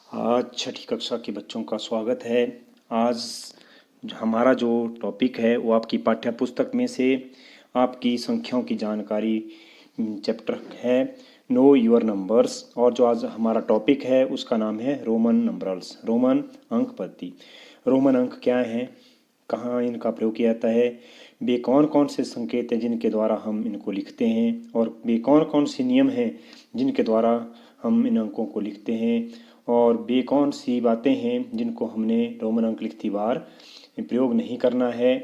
आज छठी कक्षा के बच्चों का स्वागत है। आज हमारा जो टॉपिक है वो आपकी पाठ्य पुस्तक में से आपकी संख्याओं की जानकारी चैप्टर है नो योर नंबर्स। और जो आज हमारा टॉपिक है उसका नाम है रोमन नंबर्स, रोमन अंक पद्धति। रोमन अंक क्या हैं, कहाँ इनका प्रयोग किया जाता है, वे कौन कौन से संकेत हैं जिनके द्वारा हम इनको लिखते हैं, और वे कौन कौन से नियम हैं जिनके द्वारा हम इन अंकों को लिखते हैं, और वे कौन सी बातें हैं जिनको हमने रोमन अंक लिखती बार प्रयोग नहीं करना है।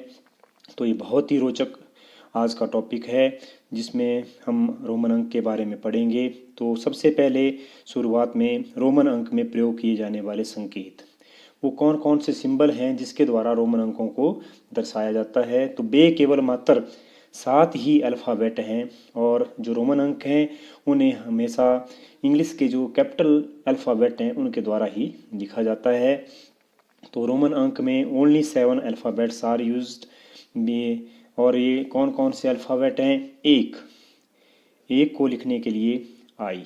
तो ये बहुत ही रोचक आज का टॉपिक है जिसमें हम रोमन अंक के बारे में पढ़ेंगे। तो सबसे पहले शुरुआत में रोमन अंक में प्रयोग किए जाने वाले संकेत, वो कौन कौन से सिंबल हैं जिसके द्वारा रोमन अंकों को दर्शाया जाता है। तो वे केवल मात्र 7 ही अल्फ़ाबेट हैं, और जो रोमन अंक हैं उन्हें हमेशा इंग्लिश के जो कैपिटल अल्फ़ाबेट हैं उनके द्वारा ही लिखा जाता है। तो रोमन अंक में ओनली 7 अल्फ़ाबेट्स आर यूज्ड। और ये कौन कौन से अल्फ़ाबेट हैं? एक को लिखने के लिए आई,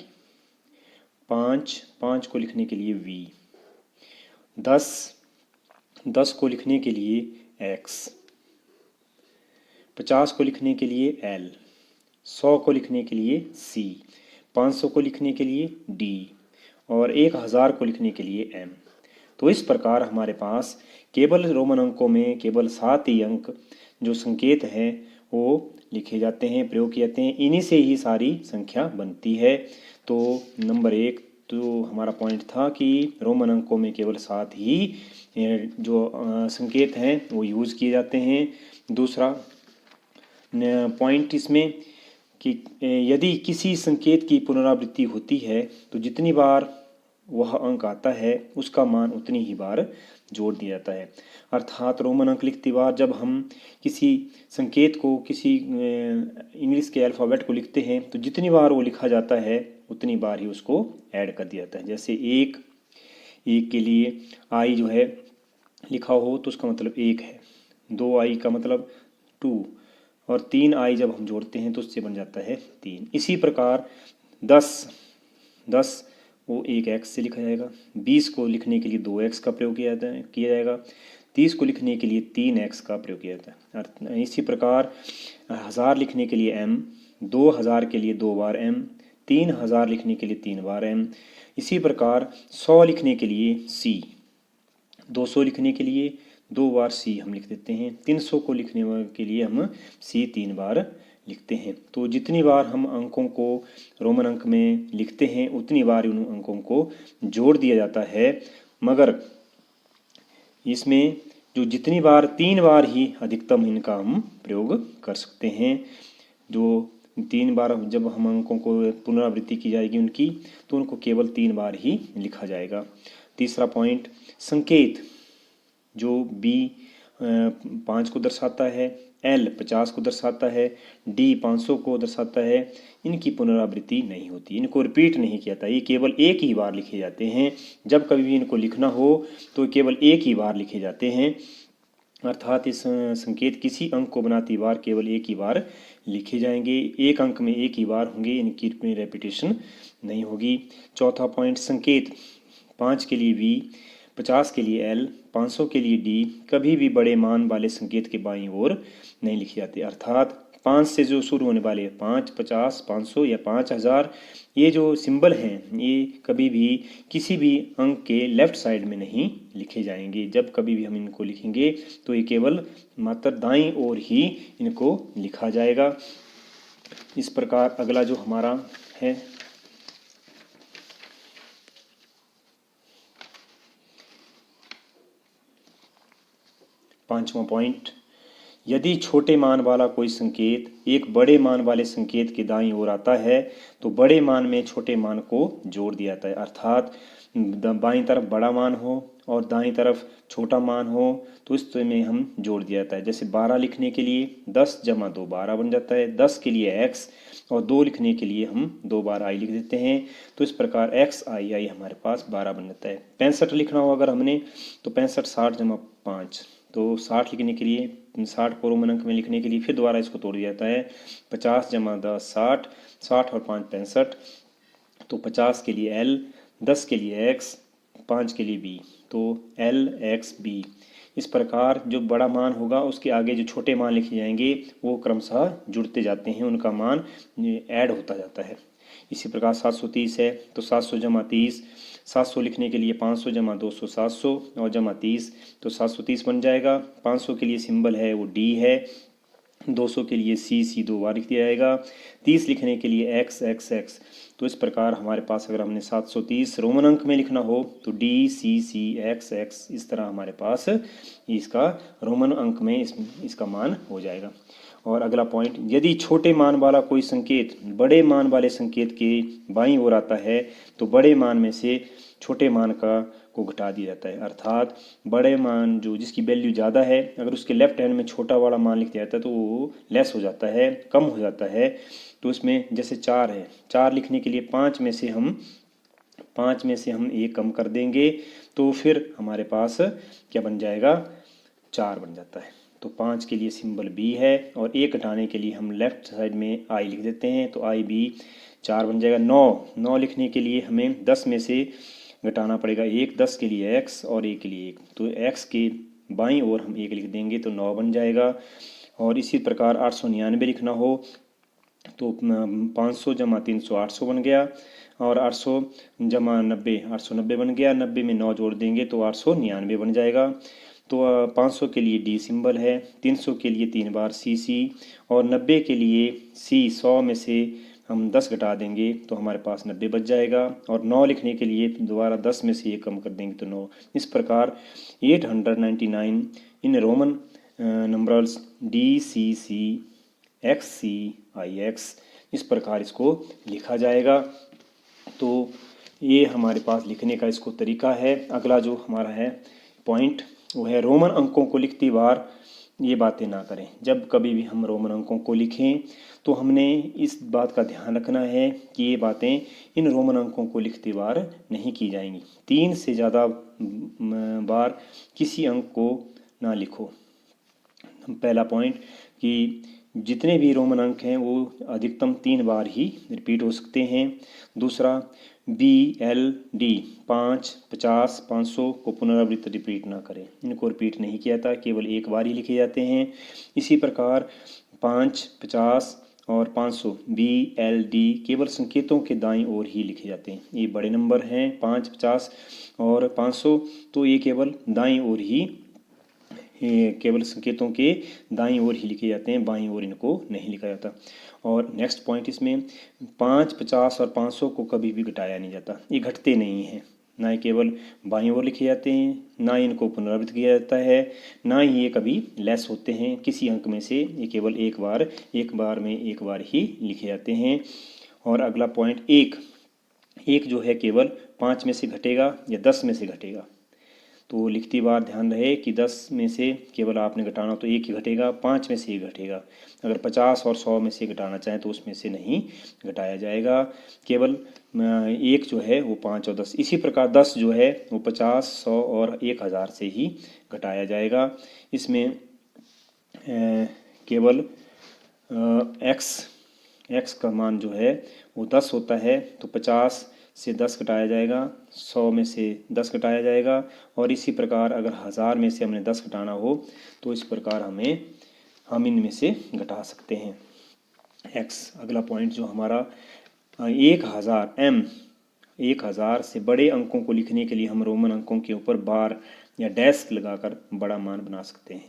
5 को लिखने के लिए वी, 10 को लिखने के लिए एक्स, 50 को लिखने के लिए एल, 100 को लिखने के लिए सी, 500 को लिखने के लिए डी, और 1000 को लिखने के लिए एम। तो इस प्रकार हमारे पास केवल रोमन अंकों में केवल 7 ही अंक जो संकेत हैं वो लिखे जाते हैं, प्रयोग किए जाते हैं। इन्हीं से ही सारी संख्या बनती है। तो नंबर 1 तो हमारा पॉइंट था कि रोमन अंकों में केवल 7 ही जो संकेत हैं वो यूज़ किए जाते हैं। दूसरा पॉइंट इसमें कि यदि किसी संकेत की पुनरावृत्ति होती है तो जितनी बार वह अंक आता है उसका मान उतनी ही बार जोड़ दिया जाता है। अर्थात रोमन अंक लिखती बार जब हम किसी संकेत को, किसी इंग्लिश के अल्फ़ाबेट को लिखते हैं तो जितनी बार वो लिखा जाता है उतनी बार ही उसको ऐड कर दिया जाता है। जैसे एक के लिए आई जो है लिखा हो तो उसका मतलब 1 है, 2 आई का मतलब 2, और 3 आई जब हम जोड़ते हैं तो उससे बन जाता है 3। इसी प्रकार 10 वो 1 एक्स से लिखा जाएगा, 20 को लिखने के लिए 2 एक्स का प्रयोग किया जाएगा, 30 को लिखने के लिए 3 एक्स का प्रयोग किया जाता है। इसी प्रकार 1000 लिखने के लिए एम, 2000 के लिए 2 बार एम, 3000 लिखने के लिए 3 बार एम। इसी प्रकार 100 लिखने के लिए सी, 200 लिखने के लिए 2 बार सी हम लिख देते हैं, 300 को लिखने के लिए हम सी 3 बार लिखते हैं। तो जितनी बार हम अंकों को रोमन अंक में लिखते हैं उतनी बार उन अंकों को जोड़ दिया जाता है। मगर इसमें जो जितनी बार 3 बार ही अधिकतम इनका हम प्रयोग कर सकते हैं। जो 3 बार जब हम अंकों को पुनरावृत्ति की जाएगी उनकी तो उनको केवल 3 बार ही लिखा जाएगा। तीसरा पॉइंट, संकेत जो बी 5 को दर्शाता है, एल 50 को दर्शाता है, डी 500 को दर्शाता है, इनकी पुनरावृत्ति नहीं होती, इनको रिपीट नहीं किया जाता, ये केवल एक ही बार लिखे जाते हैं। जब कभी भी इनको लिखना हो तो केवल एक ही बार लिखे जाते हैं। अर्थात इस संकेत किसी अंक को बनाती बार केवल एक ही बार लिखे जाएंगे, एक अंक में एक ही बार होंगे, इनकी रेपिटेशन नहीं होगी। चौथा पॉइंट, संकेत 5 के लिए वी, 50 के लिए एल, 500 के लिए डी कभी भी बड़े मान वाले संकेत के बाईं ओर नहीं लिखे जाते। अर्थात 5 से जो शुरू होने वाले 5, 50, 500 या 5000 ये जो सिंबल हैं ये कभी भी किसी भी अंक के लेफ्ट साइड में नहीं लिखे जाएंगे। जब कभी भी हम इनको लिखेंगे तो ये केवल मात्र दाईं ओर ही इनको लिखा जाएगा। इस प्रकार अगला जो हमारा है 5वां पॉइंट, यदि छोटे मान वाला कोई संकेत एक बड़े मान वाले संकेत के दाईं ओर आता है तो बड़े मान में छोटे मान को जोड़ दिया जाता है। अर्थात बाईं तरफ बड़ा मान हो और दाईं तरफ छोटा मान हो तो इस में हम जोड़ दिया जाता है। जैसे 12 लिखने के लिए 10 जमा 2 12 बन जाता है, 10 के लिए एक्स और 2 लिखने के लिए हम 2 बार आई लिख देते हैं। तो इस प्रकार एक्स आई आई हमारे पास 12 बन जाता है। 65 लिखना हो अगर हमने तो 65 60 जमा 5, तो 60 लिखने के लिए 60 को रोमन अंक में लिखने के लिए फिर दोबारा इसको तोड़ दिया जाता है। 50 जमा 10 60, 60 और 5 65, तो 50 के लिए एल, 10 के लिए एक्स, 5 के लिए बी, तो एल एक्स बी। इस प्रकार जो बड़ा मान होगा उसके आगे जो छोटे मान लिखे जाएंगे वो क्रमशः जुड़ते जाते हैं, उनका मान ऐड होता जाता है। इसी प्रकार 730 है तो 700 जमा 30, 700 लिखने के लिए 500 जमा 200 700 और जमा 30 तो 730 बन जाएगा। 500 के लिए सिंबल है वो डी है, 200 के लिए सी 2 बार लिख दिया जाएगा, 30 लिखने के लिए एक्स एक्स एक्स। तो इस प्रकार हमारे पास अगर हमने 730 रोमन अंक में लिखना हो तो डी सी एक्स एक्स, इस तरह हमारे पास इसका रोमन अंक में इसका मान हो जाएगा। और अगला पॉइंट, यदि छोटे मान वाला कोई संकेत बड़े मान वाले संकेत के बाईं ओर आता है तो बड़े मान में से छोटे मान को घटा दिया जाता है। अर्थात बड़े मान जो जिसकी वैल्यू ज़्यादा है अगर उसके लेफ्ट हैंड में छोटा वाला मान लिख दिया जाता है तो वो लेस हो जाता है, कम हो जाता है। तो इसमें जैसे 4 है, 4 लिखने के लिए 5 में से हम 1 कम कर देंगे तो फिर हमारे पास क्या बन जाएगा, 4 बन जाता है। तो 5 के लिए सिंबल बी है और 1 घटाने के लिए हम लेफ्ट साइड में आई लिख देते हैं तो आई बी 4 बन जाएगा। 9 लिखने के लिए हमें 10 में से घटाना पड़ेगा 1, 10 के लिए x और 1 के लिए 1, तो x के बाईं ओर हम 1 लिख देंगे तो 9 बन जाएगा। और इसी प्रकार 899 लिखना हो तो 500 जमा 300 800 बन गया और 800 जमा 90 890 बन गया, 90 में 9 जोड़ देंगे तो 899 बन जाएगा। तो 500 के लिए डी सिंबल है, 300 के लिए 3 बार सी और 90 के लिए सी, 100 में से हम 10 घटा देंगे तो हमारे पास 90 बच जाएगा। और 9 लिखने के लिए दोबारा 10 में से 1 कम कर देंगे तो 9। इस प्रकार 899 in Roman numbers D C X C I X, इस प्रकार इसको लिखा जाएगा। तो ये हमारे पास लिखने का इसको तरीका है। अगला जो हमारा है पॉइंट वो है रोमन अंकों को लिखती बार ये बातें ना करें। जब कभी भी हम रोमन अंकों को लिखें तो हमने इस बात का ध्यान रखना है कि ये बातें इन रोमन अंकों को लिखती बार नहीं की जाएंगी। 3 से ज़्यादा बार किसी अंक को ना लिखो। पहला पॉइंट कि जितने भी रोमन अंक हैं वो अधिकतम 3 बार ही रिपीट हो सकते हैं। दूसरा बी एल डी 5, 50, 500 को पुनरावृत्त रिपीट ना करें, इनको रिपीट नहीं किया जाता, केवल एक बार ही लिखे जाते हैं। इसी प्रकार 5, 50 और 500 बी एल डी केवल संकेतों के दाईं ओर ही लिखे जाते हैं। ये बड़े नंबर हैं 5, 50 और 500, तो ये केवल दाईं ओर ही केवल संकेतों के दाईं ओर ही लिखे जाते हैं, बाईं ओर इनको नहीं लिखा जाता। और नेक्स्ट पॉइंट इसमें 5, 50 और 500 को कभी भी घटाया नहीं जाता, ये घटते नहीं हैं, ना ही केवल बाईं ओर लिखे जाते हैं, ना ही इनको पुनरावृत्त किया जाता है, ना ही ये कभी लेस होते हैं किसी अंक में से। ये केवल एक बार में एक बार ही लिखे जाते हैं। और अगला पॉइंट एक जो है केवल 5 में से घटेगा या 10 में से घटेगा। तो लिखती बार ध्यान रहे कि 10 में से केवल आपने घटाना तो 1 ही घटेगा, 5 में से 1 घटेगा। अगर 50 और 100 में से घटाना चाहें तो उसमें से नहीं घटाया जाएगा, केवल 1 जो है वो 5 और 10। इसी प्रकार 10 जो है वो 50, 100 और 1000 से ही घटाया जाएगा। इसमें केवल एक्स का मान जो है वो 10 होता है तो 50 से 10 घटाया जाएगा, 100 में से 10 घटाया जाएगा। और इसी प्रकार अगर 1000 में से हमने 10 घटाना हो तो इस प्रकार हम इनमें से घटा सकते हैं एक्स। अगला पॉइंट जो हमारा 1000 से बड़े अंकों को लिखने के लिए हम रोमन अंकों के ऊपर बार या डैश लगाकर बड़ा मान बना सकते हैं।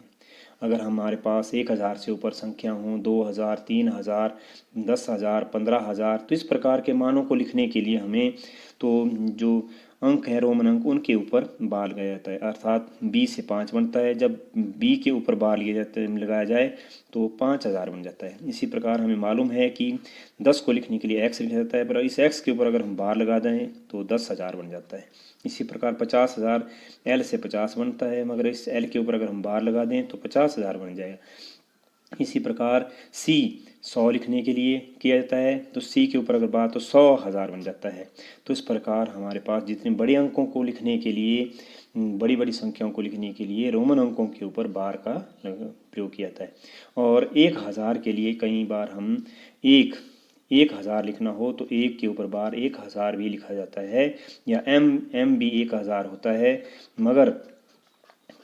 अगर हमारे पास 1000 से ऊपर संख्या हों, 2000, 3000, 10,000, 15,000, तो इस प्रकार के मानों को लिखने के लिए हमें तो जो अंक है रोमन अंक उनके ऊपर बार लगाया जाता है, अर्थात बी से 5 बनता है। जब बी के ऊपर बार लगाया जाए तो 5000 बन जाता है। इसी प्रकार हमें मालूम है कि 10 को लिखने के लिए एक्स लिखा जाता है, पर इस एक्स के ऊपर अगर हम बार लगा दें तो 10,000 बन जाता है। इसी प्रकार 50,000 एल से 50 बनता है, मगर इस एल के ऊपर अगर हम बार लगा दें तो 50,000 बन जाएगा। इसी प्रकार सी 100 लिखने के लिए किया जाता है तो सी के ऊपर अगर बार तो 100,000 बन जाता है। तो इस प्रकार हमारे पास जितने बड़े अंकों को लिखने के लिए, बड़ी बड़ी संख्याओं को लिखने के लिए रोमन अंकों के ऊपर बार का प्रयोग किया जाता है। और 1000 के लिए कई बार हम 1000 लिखना हो तो 1 के ऊपर बार 1000 भी लिखा जाता है, या m भी 1000 होता है, मगर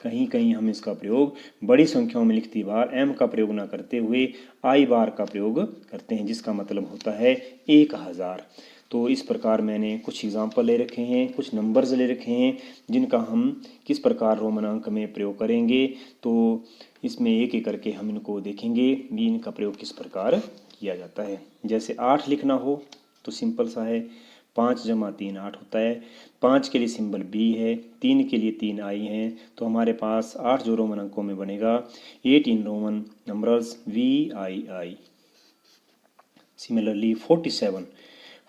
कहीं कहीं हम इसका प्रयोग बड़ी संख्याओं में लिखती बार m का प्रयोग ना करते हुए I बार का प्रयोग करते हैं, जिसका मतलब होता है 1000। तो इस प्रकार मैंने कुछ एग्जाम्पल ले रखे हैं, कुछ नंबर्स ले रखे हैं, जिनका हम किस प्रकार रोमन अंक में प्रयोग करेंगे। तो इसमें एक एक करके हम इनको देखेंगे भी इनका प्रयोग किस प्रकार किया जाता है। जैसे 8 लिखना हो तो सिंपल सा है, 5 जमा 3 8 होता है। 5 के लिए सिंबल बी है, 3 के लिए 3 आई हैं, तो हमारे पास 8 जो रोमन अंकों में बनेगा 8 इन रोमन नंबर्स VII। सिमिलरली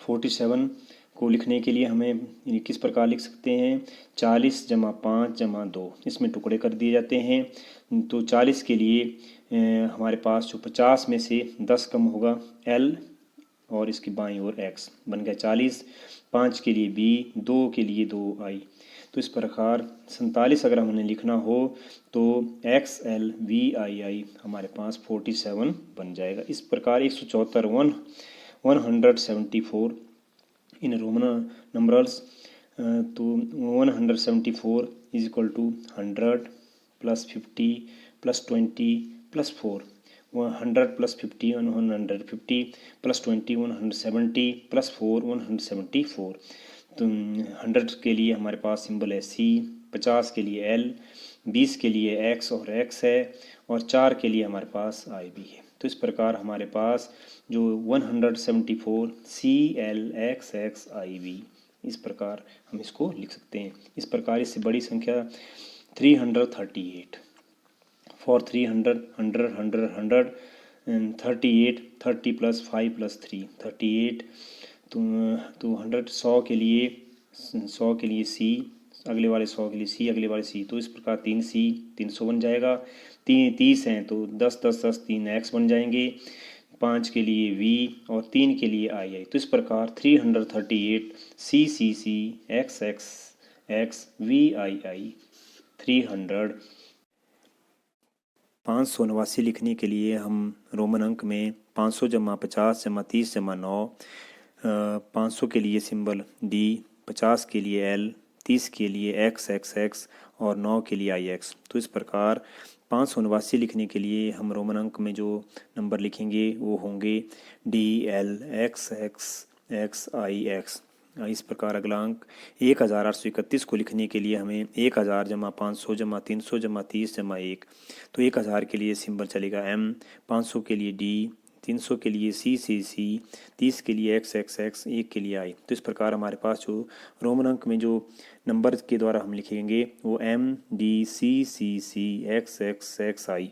47 को लिखने के लिए हमें किस प्रकार लिख सकते हैं, 40 जमा 5 जमा 2, इसमें टुकड़े कर दिए जाते हैं। तो 40 के लिए हमारे पास जो 50 में से 10 कम होगा L और इसकी बाईं ओर x बन गया 40। 5 के लिए B, 2 के लिए 2I। तो इस प्रकार 47 अगर हमने लिखना हो तो XLVII हमारे पास 47 बन जाएगा। इस प्रकार 174 174 इन रोमन नंबर्स। तो 174 is equal to 100 plus 50 plus 20 plus 4, 100 plus 50 150 plus 20 170 plus 4 174। तो 100 के लिए हमारे पास सिंबल है C, 50 के लिए L, 20 के लिए X और X है, और 4 के लिए हमारे पास I भी है। तो इस प्रकार हमारे पास जो 174 CLXXIV, इस प्रकार हम इसको लिख सकते हैं। इस प्रकार इससे बड़ी संख्या 338 फॉर 300 100 100 100 38 30 प्लस 5 प्लस 3 38। तो 100 के लिए C, अगले वाले 100 के लिए C, अगले वाले C, तो इस प्रकार 3C 300 बन जाएगा। 30 हैं तो 10 10 10 3x बन जाएंगे। 5 के लिए V और 3 के लिए II। तो इस प्रकार 338 CCC XXX VII 300। 589 लिखने के लिए हम रोमन अंक में 500 जमा 50 जमा 30 जमा 9, 500 के लिए सिंबल D, 50 के लिए L, 30 के लिए XXX और 9 के लिए IX। तो इस प्रकार 589 लिखने के लिए हम रोमन अंक में जो नंबर लिखेंगे वो होंगे DLXXXIX। इस प्रकार अगला अंक 1831 को लिखने के लिए हमें 1000 जमा 500 जमा 300 जमा 30 जमा 1, तो 1000 के लिए सिंबल चलेगा M, 500 के लिए D, 300 के लिए CCC, 30 के लिए XXX, 1 के लिए I। तो इस प्रकार हमारे पास जो रोमन अंक में जो नंबर के द्वारा हम लिखेंगे वो MDCCCXXXI।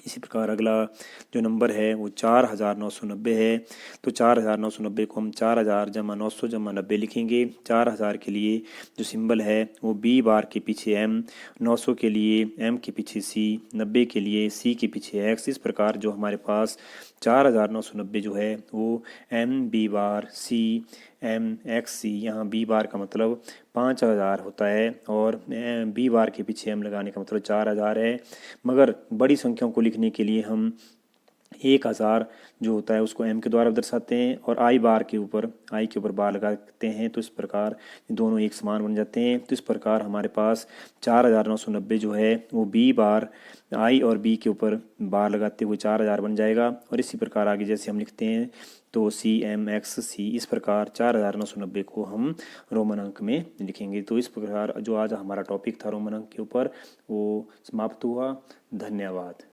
इसी प्रकार अगला जो नंबर है वो 4990 है। तो 4990 को हम 4000 जमा 900 जमा 90 लिखेंगे। 4000 के लिए जो सिंबल है वो B बार के पीछे M, 900 के लिए M के पीछे C, 90 के लिए C के पीछे X। इस प्रकार जो हमारे पास 4990 जो है वो MB बार C MXC, यहाँ B बार का मतलब 5000 होता है और B बार के पीछे M लगाने का मतलब 4000 है। मगर बड़ी संख्याओं को लिखने के लिए हम 1000 जो होता है उसको M के द्वारा दर्शाते हैं और I के ऊपर बार लगाते हैं। तो इस प्रकार दोनों एक समान बन जाते हैं। तो इस प्रकार हमारे पास 4990 जो है वो B बार I और B के ऊपर बार लगाते हुए 4000 बन जाएगा। और इसी प्रकार आगे जैसे हम लिखते हैं तो CMXC, इस प्रकार 4990 को हम रोमन अंक में लिखेंगे। तो इस प्रकार जो आज हमारा टॉपिक था रोमन अंक के ऊपर वो समाप्त हुआ। धन्यवाद।